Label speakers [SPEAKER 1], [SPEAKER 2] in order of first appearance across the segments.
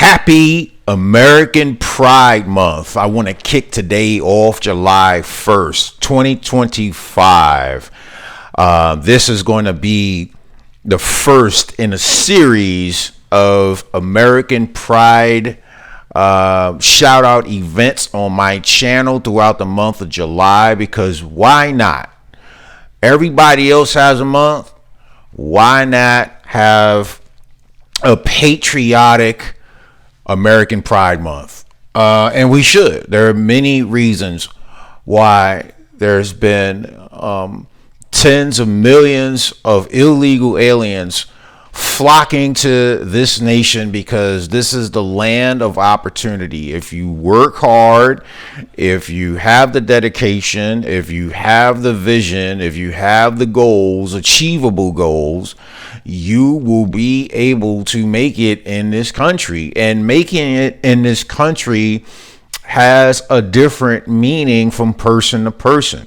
[SPEAKER 1] Happy American Pride Month. I want to kick today off July 1st, 2025. This is going to be the first in a series of American Pride shout out events on my channel throughout the month of July, because why not? Everybody else has a month. Why not have a patriotic American Pride Month? And we should. There are many reasons why there's been tens of millions of illegal aliens flocking to this nation, because this is the land of opportunity. If you work hard, if you have the dedication, if you have the vision, if you have the goals, achievable goals, you will be able to make it in this country. And making it in this country has a different meaning from person to person.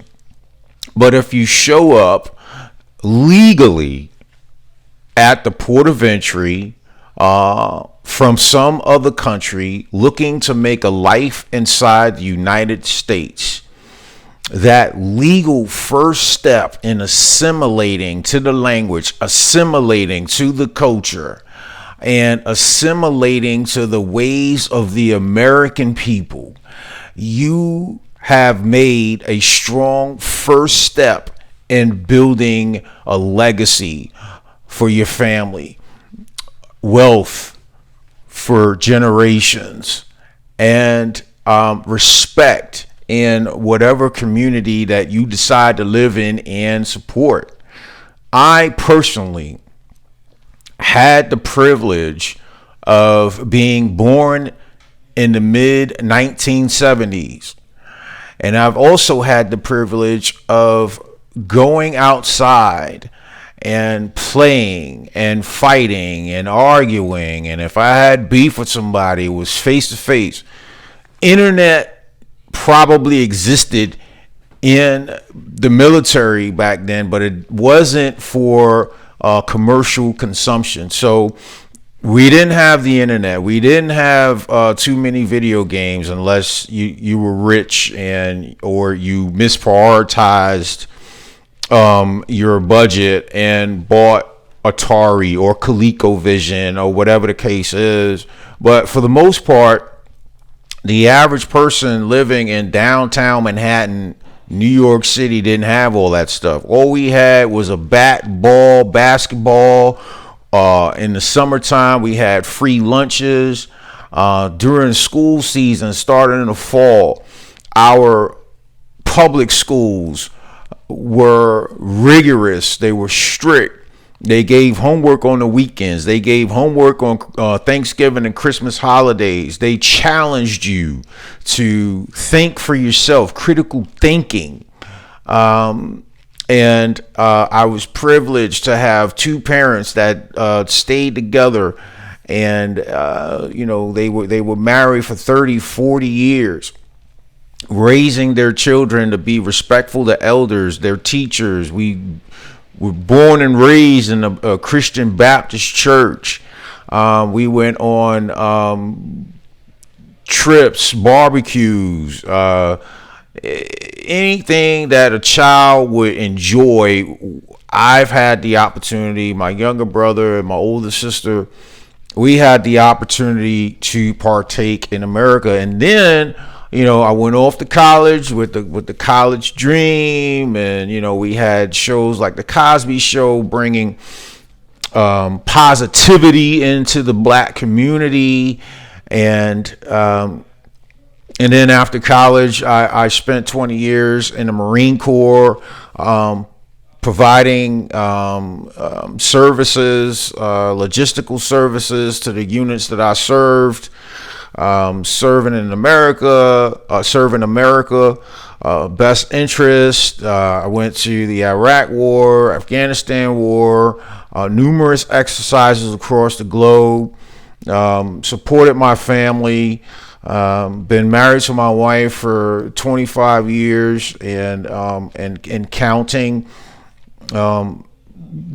[SPEAKER 1] But if you show up legally at the port of entry from some other country looking to make a life inside the United States, that legal first step in assimilating to the language, assimilating to the culture, and assimilating to the ways of the American people, you have made a strong first step in building a legacy for your family, wealth for generations, and respect in whatever community that you decide to live in and support. I personally had the privilege of being born in the mid 1970s, and I've also had the privilege of going outside and playing and fighting and arguing. And if I had beef with somebody, it was face to face. Internet probably existed in the military back then, but it wasn't for commercial consumption. So we didn't have the internet. We didn't have too many video games unless you were rich and or you misprioritized your budget and bought Atari or ColecoVision or whatever the case is. But for the most part, the average person living in downtown Manhattan, New York City, didn't have all that stuff. All we had was a bat, ball, basketball. In the summertime, we had free lunches. During school season, starting in the fall, our public schools were rigorous. They were strict. They gave homework on the weekends. They gave homework on Thanksgiving and Christmas holidays. They challenged you to think for yourself, critical thinking. And I was privileged to have two parents that stayed together, and they were married for 30, 40 years. Raising their children to be respectful to elders, their teachers. We were born and raised in a Christian Baptist church. We went on trips, barbecues, anything that a child would enjoy. I've had the opportunity, my younger brother and my older sister, we had the opportunity to partake in America. And then I went off to college with the college dream, and we had shows like the Cosby Show bringing positivity into the black community, and then after college, I spent 20 years in the Marine Corps, providing services, logistical services to the units that I served. Serving America, best interest. I went to the Iraq War, Afghanistan War, numerous exercises across the globe, supported my family, been married to my wife for 25 years and counting,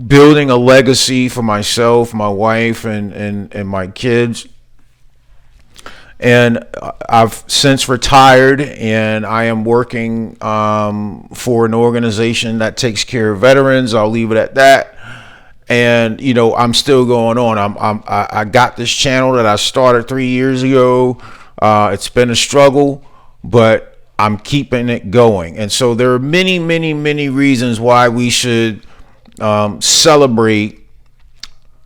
[SPEAKER 1] building a legacy for myself, my wife, and my kids. And I've since retired, and I am working for an organization that takes care of veterans. I'll leave it at that. And I'm still going on. I got this channel that I started 3 years ago. It's been a struggle, but I'm keeping it going. And so there are many, many, many reasons why we should celebrate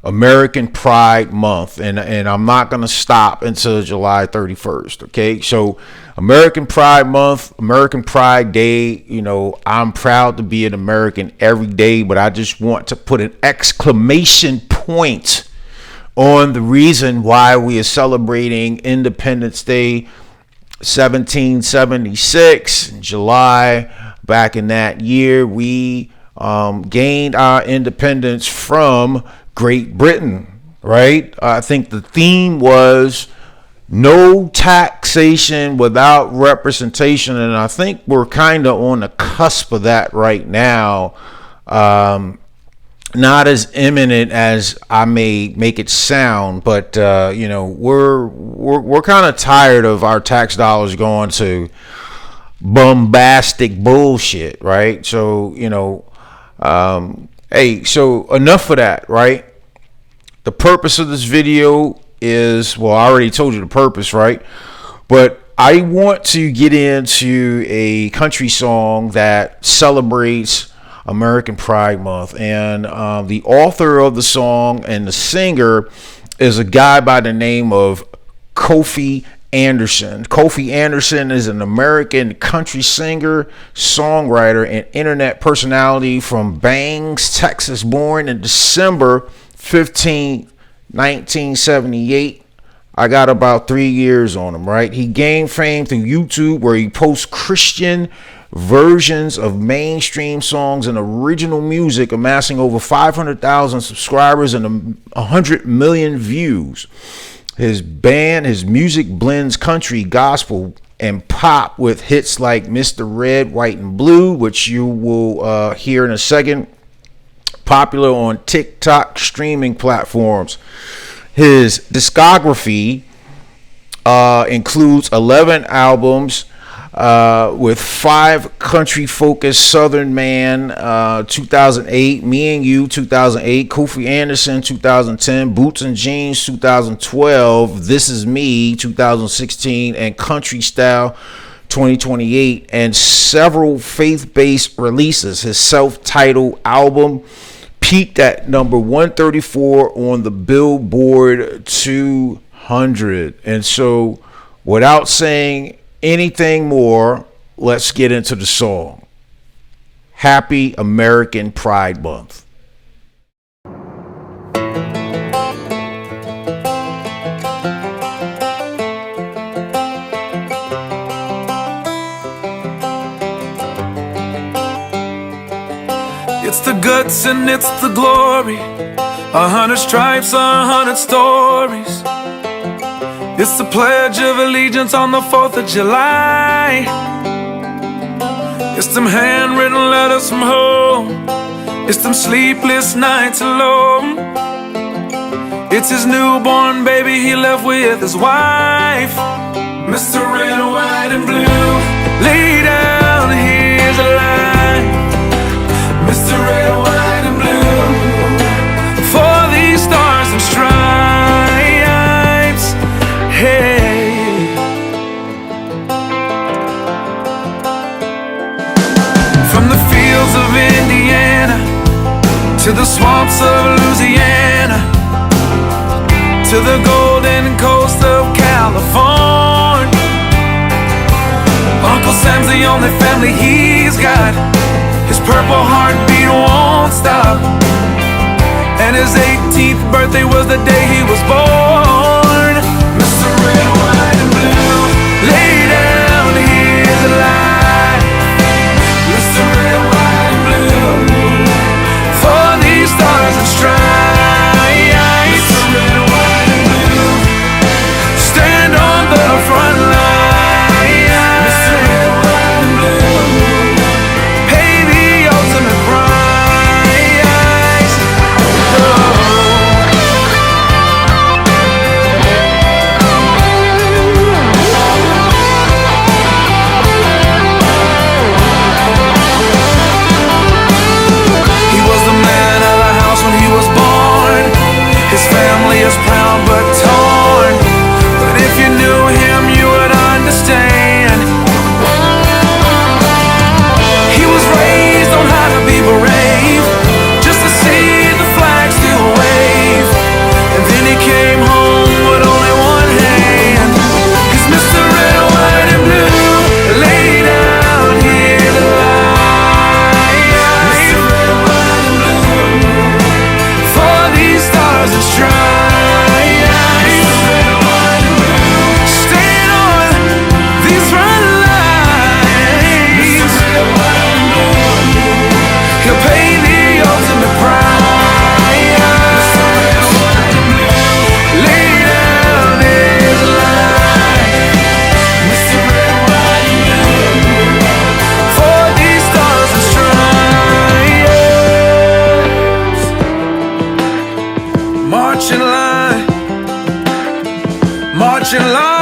[SPEAKER 1] American Pride Month, and I'm not going to stop until July 31st. Okay, so American Pride Month, American Pride Day. I'm proud to be an American every day, but I just want to put an exclamation point on the reason why we are celebrating Independence Day 1776 in July. Back in that year, we gained our independence from Great Britain, right? I think the theme was no taxation without representation, and I think we're kind of on the cusp of that right now. Not as imminent as I may make it sound, but we're kind of tired of our tax dollars going to bombastic bullshit, right? So hey, so enough of that, right? The purpose of this video is, well, I already told you the purpose, right? But I want to get into a country song that celebrates American Pride Month. And the author of the song and the singer is a guy by the name of Kofi Anderson. Kofi Anderson is an American country singer, songwriter, and internet personality from Bangs, Texas, born in December 15th, 1978. I got about 3 years on him, right? He gained fame through YouTube, where he posts Christian versions of mainstream songs and original music, amassing over 500,000 subscribers and 100 million views. His music blends country, gospel, and pop with hits like Mr. Red, White, and Blue, which you will hear in a second. Popular on TikTok streaming platforms. His discography includes 11 albums, with 5 country-focused Southern Man, 2008, Me and You, 2008, Kofi Anderson, 2010, Boots and Jeans, 2012, This Is Me, 2016, and Country Style, 2028, and several faith-based releases. His self-titled album peaked at number 134 on the Billboard 200. And so, without saying anything more, let's get into the song. Happy American Pride Month.
[SPEAKER 2] It's the guts and it's the glory, 100 stripes, 100 stories. It's the Pledge of Allegiance on the 4th of July. It's them handwritten letters from home. It's them sleepless nights alone. It's his newborn baby he left with his wife. Mr. Red, White, and Blue, lay down, here's a line. Mr. Red, White, and Blue, for these stars and stripes. Hey, from the fields of Indiana to the swamps of Louisiana to the golden coast of California, Uncle Sam's the only family he's got. His purple heartbeat won't stop, and his 18th birthday was the day he was born. Mr. Red, White, and Blue, lay down, here's a line. Mr. Red, White, and Blue, for these stars and stripes. Mr. Red, White, and Blue, stand on the front line. Mr. Red, White, and Blue, pay the ultimate price. Oh. July.